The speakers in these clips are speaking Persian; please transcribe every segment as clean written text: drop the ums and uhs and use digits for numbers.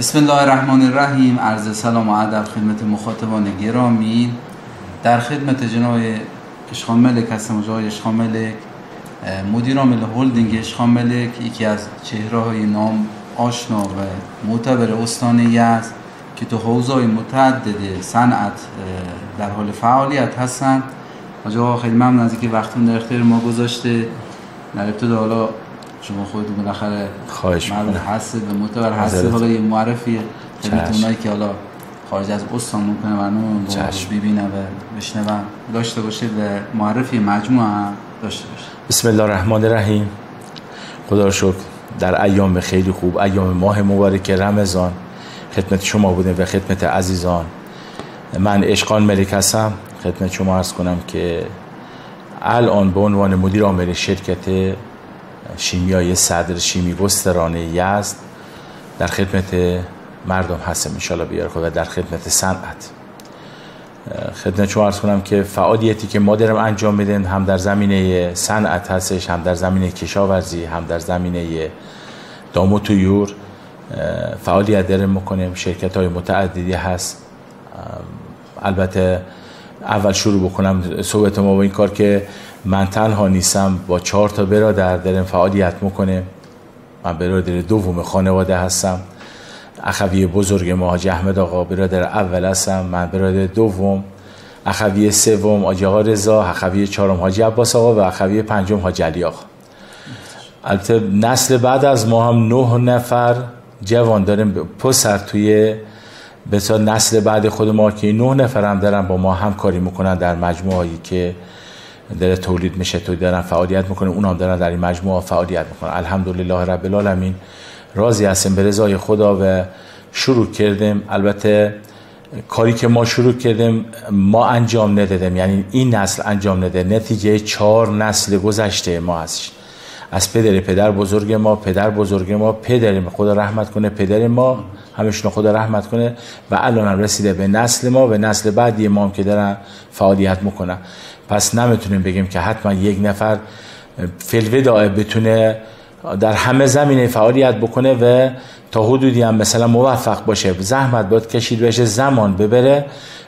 بسم الله الرحمن الرحیم. عرض سلام و ادب خدمت مخاطبان گرامی. در خدمت جناب اشخان ملک هستم. جناب اشخان ملک مدیر عامل هلدینگ اشخان ملک، یکی از چهره‌های نام آشنا و معتبر استان یزد که تو حوزه‌های متعدد صنعت در حال فعالیت هستند. آقا خیلی ممنون از اینکه وقتتون در اختیار ما گذاشته. در ابتدا حالا شما خودتون بالاخره معلوم هستید و معتبر هستید، حالا یه معرفی خدمت اونایی که حالا خارج از استان ممکنه برنامه رو ببینن و بشنون داشته باشید و معرفی مجموعه هم داشته باشید. بسم الله الرحمن الرحیم. خدا را شکر در ایام خیلی خوب، ایام ماه مبارک رمضان خدمت شما بودیم و خدمت عزیزان. من اشخان ملک هستم. خدمت شما عرض کنم که الان به عنوان مدیر عامل شرکت شیمیایی صدر شیمی گسترانه یزد در خدمت مردم هستم ان شاءالله بیاره خدا، در خدمت صنعت. خدمت شما عرض کنم که فعالیتی که ما داریم انجام میدیم هم در زمینه صنعت هستش، هم در زمینه کشاورزی، هم در زمینه دام و طیور فعالیت داریم میکنیم. شرکت های متعددی هست. البته اول شروع بکنم صحبت ما با این کار که من تنها نیستم، با 4 تا برادر داریم فعالیت میکنیم. من برادر دوم خانواده هستم. اخوی بزرگ ما حاجی احمد آقا برادر اول هستم، من برادر دوم. اخوی سوم حاجی آقا رضا، اخوی چهارم حاجی عباس آقا و اخوی پنجم حاجی علی آقا. البته نسل بعد از ما هم 9 نفر جوان داریم پسر توی بسیار نسل بعد خود ما که 9 نفر هم دارن با ما همکاری میکنن در مجموعه‌ای که داره تولید میشه، تو دارن فعالیت میکنن، اون هم دارن در این مجموعه فعالیت میکنن. الحمدلله رب العالمین راضی هستیم به رضای خدا و شروع کردیم. البته کاری که ما شروع کردیم ما انجام ندادیم، یعنی این نسل انجام نده، نتیجه 4 نسل گذشته ما هست. از پدر بزرگ ما، پدر خدا رحمت کنه، پدر ما همشون خدا رحمت کنه و الان هم رسیده به نسل ما و نسل بعدی ما هم که دارن فعالیت میکنن. پس نمیتونیم بگیم که حتما یک نفر فی‌الوداع بتونه در همه زمینه فعالیت بکنه و تا حدودی هم مثلا موفق باشه. زحمت باید کشید بشه، زمان ببره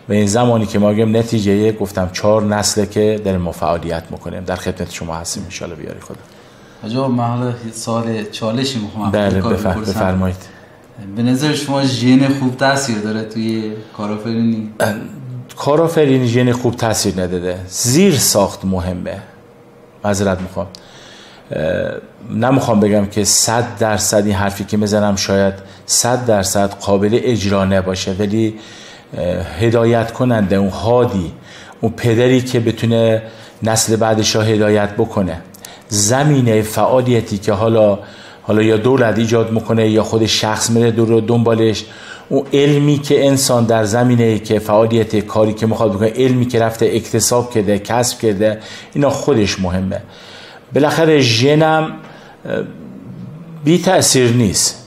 و این زمانی که ما میگیم نتیجه گفتم 4 نسله که داریم ما فعالیت میکنیم. در خدمت شما هستیم ان شاء الله بیاری خدا. آجا من حالا سوال چالشی میخوام. بله بفرمایید. به نظر شما ژن خوب تاثیر داره توی کارآفرینی؟ کارآفرینی ژن خوب تاثیر نداده. زیر ساخت مهمه. معذرت میخوام. نمیخوام بگم که 100% این حرفی که میزنم شاید 100% قابل اجرا نباشه، ولی هدایت کننده، اون هادی، اون پدری که بتونه نسل بعدش رو هدایت بکنه، زمینه فعالیتی که حالا یا دولت ایجاد میکنه یا خود شخص میره دنبالش، اون علمی که انسان در زمینه که فعالیت کاری که میخواد بکنه، علمی که رفته اکتساب کرده، کسب کرده، اینا خودش مهمه. بالاخره ژنم بی تأثیر نیست.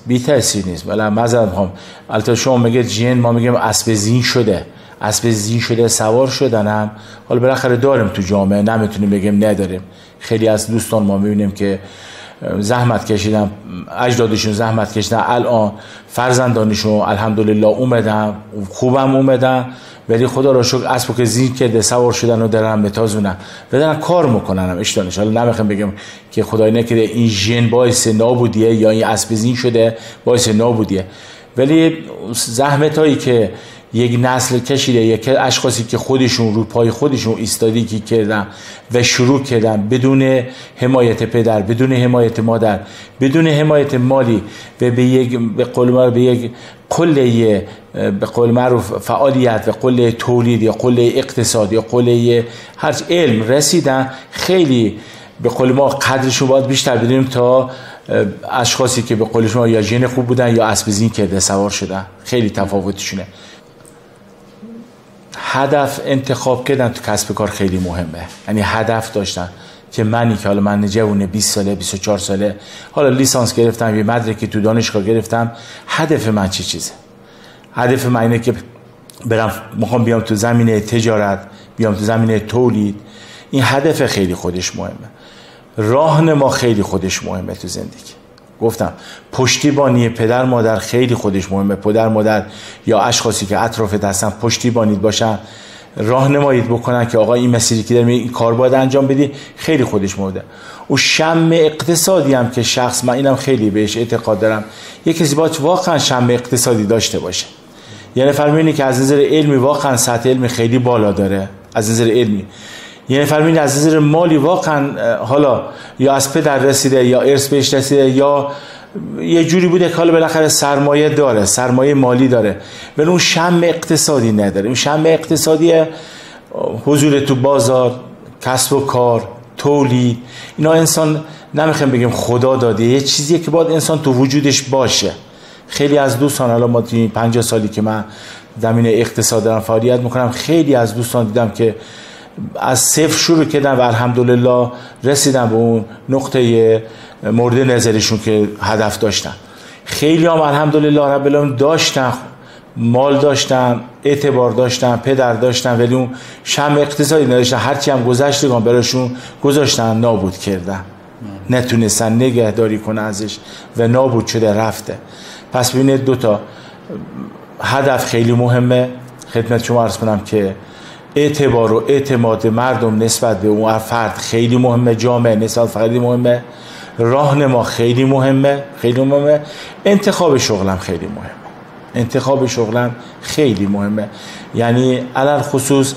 ولی معذرت میخوام، البته شما میگید ژن، ما میگیم اسب زین شده سوار شدنم حالا بالاخره داریم تو جامعه، نمیتونیم بگیم نداریم. خیلی از دوستان ما میبینیم که زحمت کشیدن، اجدادشون زحمت کشیدن، الان فرزندانشون الحمدلله اومدن، خوبم اومدن، ولی خدا را شکر اسبو که زین کرده سوار شدن و دارن بتازونن و دارن کار میکنن هم اشتانش. حالا نمیخوام بگم که خدای نکرده این ژن باعث نابودیه یا این اسب زین شده باعث نابودیه، ولی زحمت هایی که یک نسل کشیده، یک اشخاصی که خودشون رو پای خودشون ایستادگی کردن و شروع کردن بدون حمایت پدر، بدون حمایت مادر، بدون حمایت مالی و به قول معروف فعالیت و قله تولید یا قله اقتصاد یا قله هر علم رسیدن، خیلی به قول ما قدرشون باید بیشتر بدونیم تا اشخاصی که به قول شما یا ژن خوب بودن یا اسب زین کرده سوار شدن. خیلی تفاوتشونه. هدف انتخاب کردن تو کسب کار خیلی مهمه. یعنی هدف داشتن که منی که حالا من جوون 20 ساله 24 ساله حالا لیسانس گرفتم، یه مدرکی تو دانشگاه گرفتم، هدف من چه چیزه؟ هدف من اینه که میخوام بیام تو زمینه تجارت، بیام تو زمینه تولید. این هدف خیلی خودش مهمه. راهنما خیلی خودش مهمه تو زندگی. گفتم پشتیبانی پدر مادر خیلی خودش مهمه. پدر مادر یا اشخاصی که اطرافت هستن پشتیبانیت باشن، راهنماییت بکنن که آقا این مسیری که داری این کار باید انجام بدی، خیلی خودش مهمه. و شم اقتصادی هم که شخص، من اینم خیلی بهش اعتقاد دارم، یک کسی باید واقعا شم اقتصادی داشته باشه. یعنی فرمینی که از نظر علمی واقعا سطح علمی خیلی بالا داره، از نظر علمی. یعنی فرمینی از نظر مالی واقعا حالا یا از پدر رسیده یا ارث بهش رسیده یا یه جوری بوده که حالا بالاخره سرمایه داره، سرمایه مالی داره، ولی اون شم اقتصادی نداره. اون شم اقتصادی حضور تو بازار، کسب و کار، تولید، اینا انسان نمیخوایم بگیم خدا داده، یه چیزیه که باید انسان تو وجودش باشه. خیلی از دوستان، حالا ما توی 50 سالی که من زمینه اقتصاد دارم فعالیت میکنم، خیلی از دوستان دیدم که از صفر شروع کردن و الحمدلله رسیدن به اون نقطه مورد نظرشون که هدف داشتن. خیلی هم الحمدلله رب العالمین داشتن، مال داشتن، اعتبار داشتن، پدر داشتن، ولی اون شم اقتصادی نداشتن. هرچی هم گذشتگان براشون گذاشتن، نابود کردن، نتونستن نگهداری کنه ازش و نابود شده، رفته. پس ببینید دوتا هدف خیلی مهمه. خدمت شما عرض کنم که اعتبار و اعتماد مردم نسبت به اون فرد خیلی مهمه، جامعه نسبت خیلی مهمه، راهنما خیلی مهمه، خیلی مهمه. انتخاب شغلم خیلی مهمه، انتخاب شغلم خیلی مهمه. یعنی علل خصوص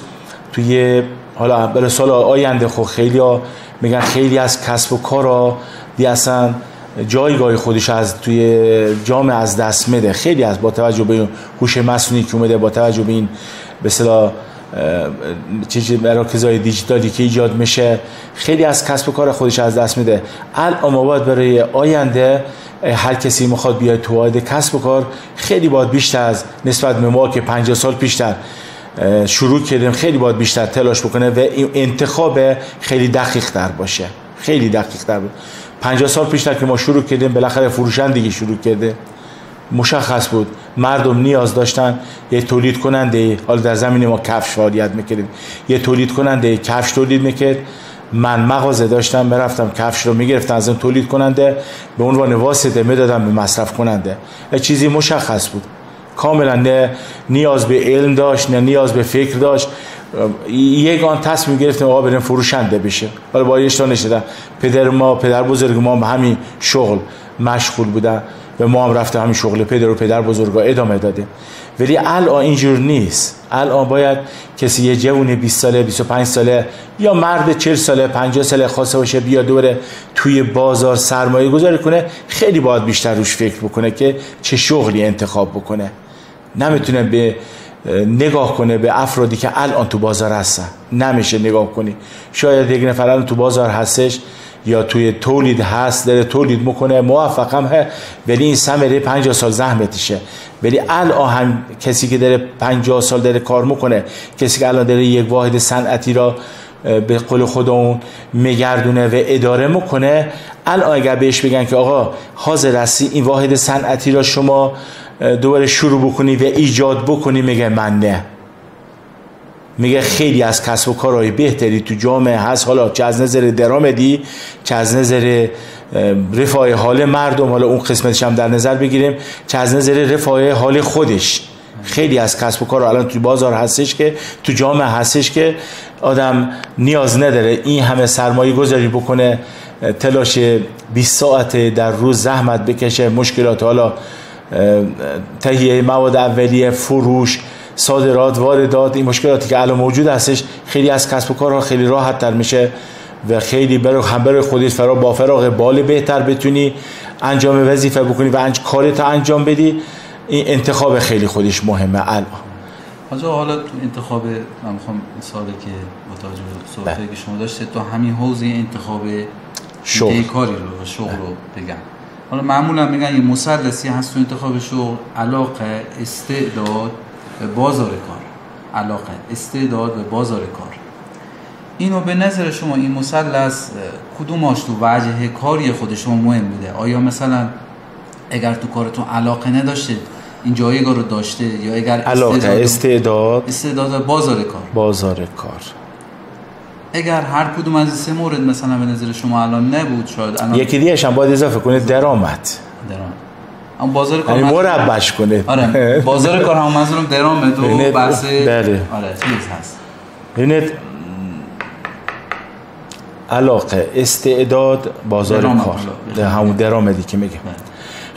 توی حالا برای سال آینده خب خیلی ها میگن خیلی از کسب و کارا دی اصلا جایگاه خودش از توی جامعه از دست میده. خیلی از با توجه به این هوش مصنوعی که اومده، با توجه به این به اصطلاح چیزی مراکزهای دیجیتالی که ایجاد میشه، خیلی از کسب و کار خودش از دست میده. الان ما باید برای آینده هر کسی میخواد بیاد تو واحد کسب و کار، خیلی باید بیشتر از نسبت به ما که 50 سال پیشتر شروع کردیم، خیلی باید بیشتر تلاش بکنه و این انتخاب خیلی دقیق تر باشه، خیلی دقیق تر باشه. 50 سال پیشتر که ما شروع کردیم، بالاخره فروشندگی شروع کرده، مشخص بود مردم نیاز داشتن یه تولید کننده، حالا در زمین ما کفش فعالیت میکردیم، یه تولید کننده کفش تولید میکرد. من مغازه داشتم، میرفتم کفش رو میگرفتم از اون تولید کننده، به عنوان واسطه میدادم به مصرف کننده. یه چیزی مشخص بود، کاملا نه نیاز به علم داشت نه نیاز به فکر داشت. یک آن تصمیم گرفتیم آقا بریم فروشنده بشه. حالا با اشتباه نشدم، پدر بزرگ ما به همین شغل مشغول بودن و ما هم رفتیم همین شغل پدر و پدر بزرگا ادامه دادیم. ولی الان اینجور نیست. الان باید کسی یه جوون 20 ساله، 25 ساله یا مرد 40 ساله، 50 ساله خواسته باشه بیا دوره توی بازار سرمایه گذاری کنه، خیلی باید بیشتر روش فکر بکنه که چه شغلی انتخاب بکنه. نمیتونه به نگاه کنه به افرادی که الان تو بازار هستن، نمیشه نگاه کنی. شاید یک نفر الان تو بازار هستش یا توی تولید هست، داره تولید میکنه، موفقم هست، ولی این ثمره 50 سال زحمتشه. ولی الان هم کسی که داره 50 سال داره کار میکنه، کسی که الان داره یک واحد صنعتی را به قول خودمون میگردونه و اداره میکنه، الان اگر بهش بگن که آقا حاضر هستی این واحد صنعتی را شما دوباره شروع بکنی و ایجاد بکنی، میگه من نه. میگه خیلی از کسب و کارهای بهتری تو جامعه هست، حالا چه از نظر درآمدی، چه از نظر رفاه حال مردم، حالا اون قسمتش هم در نظر بگیریم، چه از نظر رفاه حال خودش. خیلی از کسب و کار الان تو بازار هستش که تو جامعه هستش که آدم نیاز نداره این همه سرمایه گذاری بکنه، تلاش 20 ساعت در روز زحمت بکشه، مشکلات حالا تهیه مواد اولیه، فروش، صادرات، واردات، این مشکلاتی که الان موجود هستش، خیلی از کسب و کارها خیلی راحت تر میشه و خیلی برای خودت با فراغ بال بهتر بتونی انجام وظیفه بکنی و کارت انجام بدی. این انتخاب خیلی خودش مهمه الان. حالا تو انتخاب، من میخوام سوالی که متوجه به صحبتی که شما داشته تو همین حوزه انتخاب شغل کاری رو، شغل رو بگم. حالا معمولا میگن یه مثلثی هست تو انتخاب شغل: علاقه، استعداد و بازار کار. علاقه، استعداد و بازار کار. اینو به نظر شما این مثلث کدوماش تو وجه کاری خود شما مهم بوده؟ آیا مثلا اگر تو کارتون علاقه نداشته این جایگاه رو داشته، یا اگر علاقه، استعداد و بازار کار. اگر هر کدوم از این سه مورد مثلا به نظر شما الان نبود، شاید الان یکی دیگه هم باید اضافه کنید درآمد. اما بازار کار مربش کنید. آره بازار کار هم منظورم درآمد و بحث بله. آره چیز هست. ببینید علاقه، استعداد، بازار کار، همون درآمدی که میگم.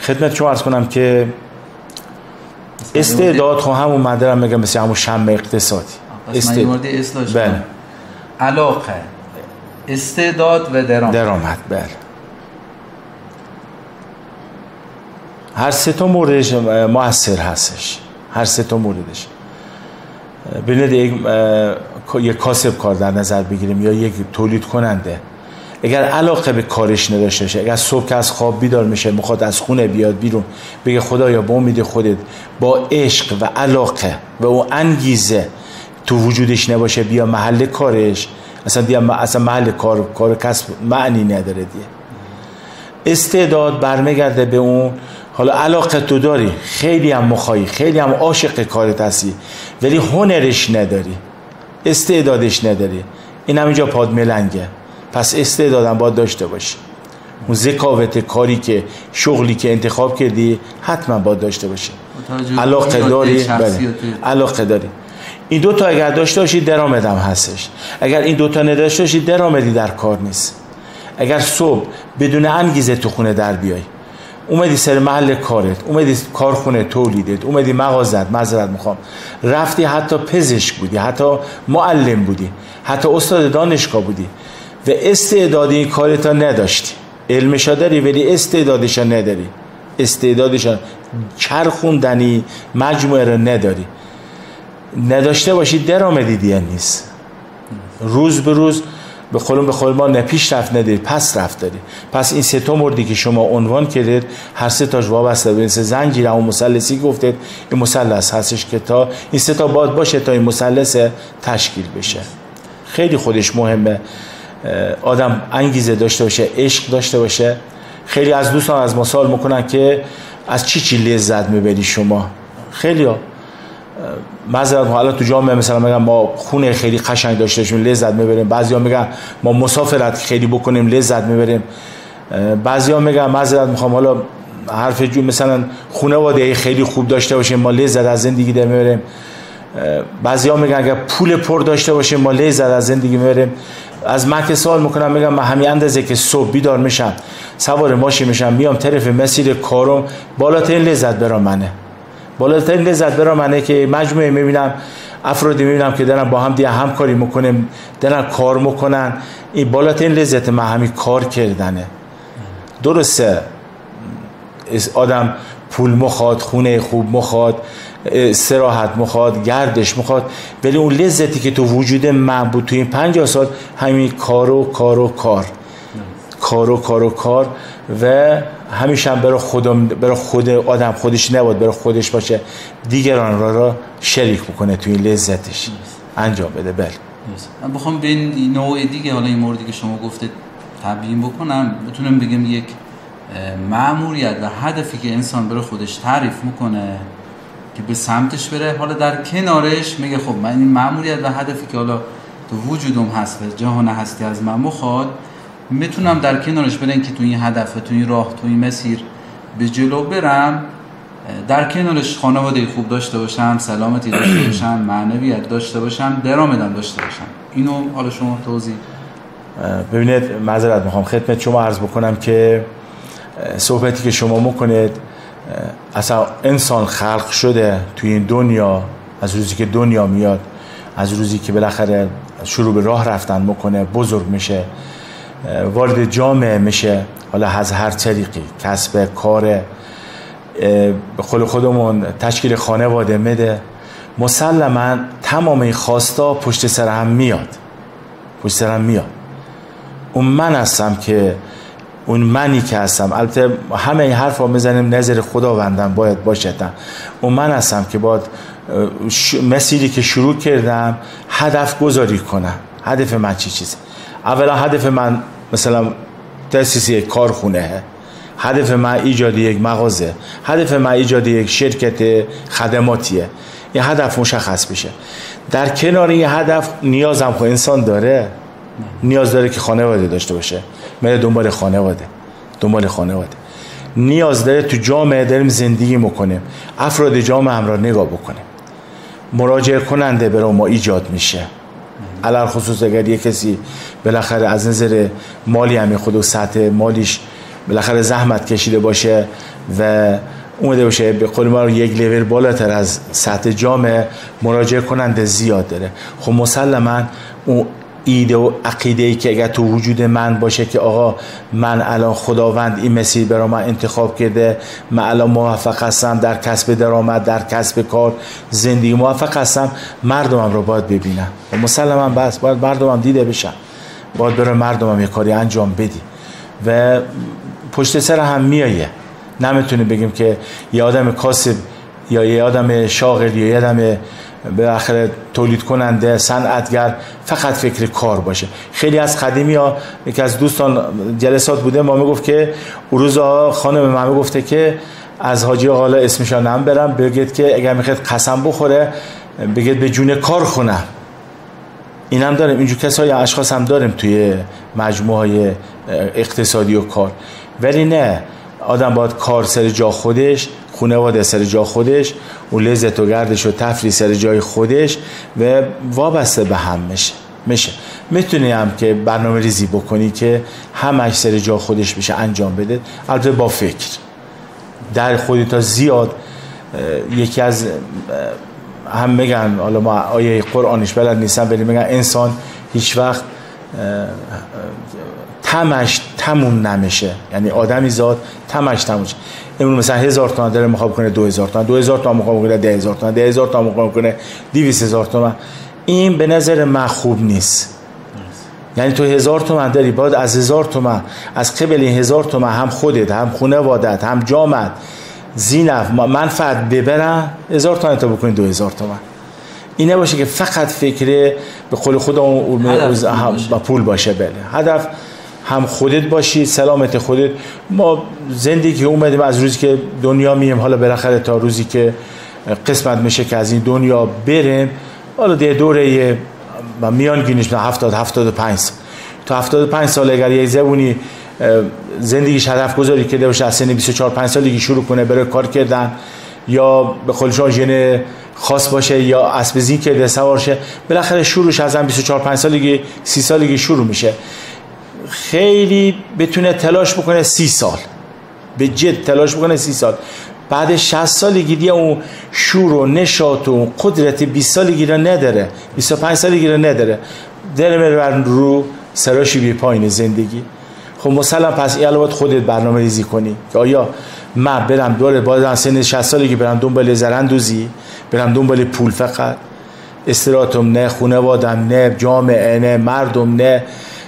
خدمت شما عرض کنم که استعداد خب همون مدرم میگم مثل همون شمع اقتصادی. استعداد بله. علاقه، استعداد و درآمد بله. هر سه تا موردش مؤثر هستش، هر سه تا موردش. ببینید یک کاسب کار در نظر بگیریم یا یک تولید کننده، اگر علاقه به کارش نداشته باشه، اگر صبح که از خواب بیدار میشه میخواد از خونه بیاد بیرون بگه خدایا با امید خودت با عشق و علاقه و اون انگیزه تو وجودش نباشه بیا محل کارش، اصلا محل کار کسب معنی نداره دیگه. استعداد برمیگرده به اون، حالا علاقه تو داری، خیلی هم مخایی، خیلی هم عاشق کارت هستی ولی هنرش نداری، استعدادش نداری، این هم اینجا پاد ملنگه. پس استعدادم باید داشته باشی، اون ذکاوت کاری که شغلی که انتخاب کردی حتما باید داشته باشی. علاقه داری بله. علاقه داری. این دوتا اگر داشته باشی درآمد هم هستش. اگر این دوتا نداشته باشی درآمدی در کار نیست. اگر صبح بدون انگیزه تو خونه در بیای، اومدی سر محل کارت، اومدی کارخونه تولیدت، اومدی مغازت، معذرت میخوام، رفتی حتی پزشک بودی، حتی معلم بودی، حتی استاد دانشگاه بودی و استعداد این کارتا نداشتی، علمشا داری ولی استعدادشا نداری، استعدادشا چرخوندنی مجموعه را نداری، نداشته باشی درآمدی دیگه نیست. روز به روز به قول ما نه پیش رفت نداری، پس رفت داری. پس این سه تا موردی که شما عنوان کردید هر سه تاش وابسته به زنجیر اون مثلثی گفتید، این مثلث هستش که تا این سه تا باید باشه تا این مثلث تشکیل بشه. خیلی خودش مهمه آدم انگیزه داشته باشه، عشق داشته باشه. خیلی از دوستان از ما سوال میکنن که از چی لذت میبری شما؟ خیلی ها معذرت حالا تو جامعه مثلا میگن ما خونه خیلی قشنگ داشته باشیم لذت میبریم، بعضیا میگن ما مسافرت خیلی بکنیم لذت میبریم، بعضیا میگن معذرت میخوام حالا حرف جو مثلا خانواده خیلی خوب داشته باشیم ما لذت از زندگی در میبریم، بعضیا میگن اگر پول پر داشته باشیم ما لذت از زندگی میبریم. از من که سوال میکنم میگم من همین اندازه که صبح بیدار میشم سوار ماشین میشم میام طرف مسیر کارم بالاترین لذت برام منه، بالاترین لذت برام منه که مجموعه میبینم افرادی میبینم که دارن با هم دیگه همکاری میکنن، دارن کار میکنن، این بالاترین لذت من همین کار کردنه. درسته آدم پول مخواد، خونه خوب مخواد، استراحت مخواد، گردش مخواد، ولی اون لذتی که تو وجود من بود تو این 50 سال همین کار و همیشه هم برای خود آدم خودش نبود، برای خودش باشه، دیگران را شریک بکنه تو این لذتش انجام بده. بله من بخوام به این نوع دیگه حالا این موردی که شما گفتید تبیین بکنم، بتونم بگم یک مأموریت و هدفی که انسان برای خودش تعریف میکنه که به سمتش بره، حالا در کنارش میگه خب من این مأموریت و هدفی که حالا تو وجودم هست و جهان هستی از من بخواد میتونم در کنارش برم که تو این هدف، تو این راه، تو این مسیر به جلو برم، در کنارش خانواده خوب داشته باشم، سلامتی داشته باشم، معنویت داشته باشم، درآمدم داشته باشم. اینو حالا شما توضیح. ببینید معذرت میخوام خدمت شما عرض بکنم که صحبتی که شما میکنید اصلا انسان خلق شده توی این دنیا از روزی که دنیا میاد، از روزی که بالاخره شروع به راه رفتن میکنه، بزرگ میشه، وارد جامعه میشه، حالا از هر طریقی کسب کار به قول خودمون تشکیل خانواده میده، مسلما تمام این خواستا پشت سر هم میاد. اون من هستم که اون منی که هستم، البته همه این حرفا میزنیم نظر خداوندم باید باشه، اون من هستم که باید مسیری که شروع کردم هدف گذاری کنم. هدف من چیزه؟ اولا هدف من مثلا تأسیس یک کارخونه، هدف من ایجاد یک مغازه، هدف من ایجاد یک شرکت خدماتیه. این هدف مشخص بشه. در کنار این هدف نیازم خود انسان داره، نیاز داره که خانواده داشته باشه، میره دنبال خانواده. نیاز داره تو جامعه داریم زندگی میکنیم، افراد جامعه هم را نگاه بکنیم، مراجعه کننده برای ما ایجاد میشه. علل خصوص اگر یک کسی بالاخره از نظر مالی همین خود و سطح مالیش بالاخره زحمت کشیده باشه و اومده باشه به قول ما یک لول بالاتر از سطح جامعه، مراجعه کننده زیاد داره. خب مسلما اون ایده و عقیده ای که اگر تو وجود من باشه که آقا من الان خداوند این مسیر برای من انتخاب کرده، من الان موفق هستم در کسب درآمد، در کسب کار، زندگی موفق هستم، مردمم رو باید ببینم و مسلما بس باید مردمم دیده بشن، باید برای مردمم یه کاری انجام بدی و پشت سر هم میایه. نمیتونیم بگیم که یه آدم کاسب یا یه آدم شاغل یا یه آدم به آخر تولید کننده صنعتگر فقط فکر کار باشه. خیلی از قدیمی ها، یکی از دوستان جلسات بوده ما میگفت که روزا خانم من میگفته که از حاجی آقا اسمش نام برم بگید که اگر میخواد قسم بخوره بگید به جون کار خونم. این هم داریم، اینجور کسایی اشخاص هم داریم توی مجموعه های اقتصادی و کار. ولی نه، آدم باید کار سر جا خودش، خانواده سر جا خودش، و لذت و گردش و تفریح سر جای خودش و وابسته به هم میشه. میتونی هم که برنامه ریزی بکنی که همش سر جا خودش بشه انجام بده، البته با فکر در خودی تا زیاد. یکی از هم میگن، حالا ما آیه قرآنش بلد نیستم ولی میگن انسان هیچ وقت تمش تموم نمیشه، یعنی آدمی زاد تمش تموم شه. امروز مثلا 1000 تومان داره میخواد بکنه 2000 تومان، 2000 تومان میخواد بکنه 10000 تومان، 10000 تومان میخواد بکنه 200000 تومان. این به نظر من خوب نیست. یعنی تو 1000 تومان داری، باید از 1000 تومان، از قبل این 1000 تومان هم خودت، هم خانواده‌ات، هم جامعت زینف منفعت ببرن، 1000 تومان تا بکنی 2000 تومان. این نباشه که فقط فکر به قول خودمون با پول باشه. بله، هدف هم خودت باشی، سلامت خودت. ما زندگی اومدیم از روزی که دنیا میم، حالا بالاخره تا روزی که قسمت میشه که از این دنیا بریم، حالا ده دوره میانگینش 75 سال. تا 75 سال اگر یه زبونی زندگیش هدف گذاری کرده باشه، از سن 24-5 سالگی شروع کنه برای کار کردن، یا به قول ژن خاص باشه یا اسب زین کرده سوار شه، بالاخره شروعش از 24-5 سالگی 30 سالگی شروع میشه. خیلی بتونه تلاش بکنه 30 سال، به جد تلاش بکنه 30 سال، بعد 60 سالگی دیگه اون شور و نشاط و قدرت 20 سالگی رو نداره، 25 سالگی رو نداره، دل میره رو سراشی بی پایین زندگی. خب مثلا پس این الان خودت برنامه ریزی کنی که آیا من برم دوره باید سن 60 سالگی برم دنبال زرندوزی، برم دنبال پول فقط، استراتم نه، خانوادم نه، جامعه نه، مردم نه،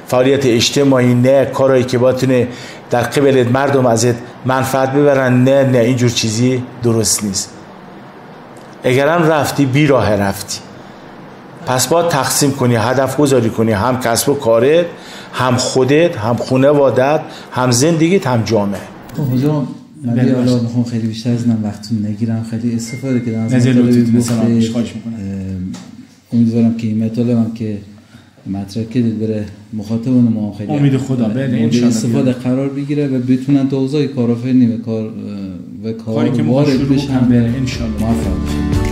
فعالیت اجتماعی نه، کارهایی که باتونه در قبل مردم ازت منفعت ببرن نه، اینجور چیزی درست نیست. اگرم رفتی بی راه رفتی، پس باید تقسیم کنی، هدف گذاری کنی، هم کسب و کارت، هم خودت، هم خانوادت، هم زندگیت، هم جامعه. حضور من حالا میخوام خیلی بیشتر از این وقتتون نگیرم، خیلی استفاده کردم از مطالب. امیدوارم که این مطالب هم که مطرح کردید بره مخاطبان ما خیلی امید خدا بله ان شاء الله استفاده قرار بگیره و بتونن تو اوضاع کارآفرینی و کار وارد بشن، ان شاء الله موفق بشن.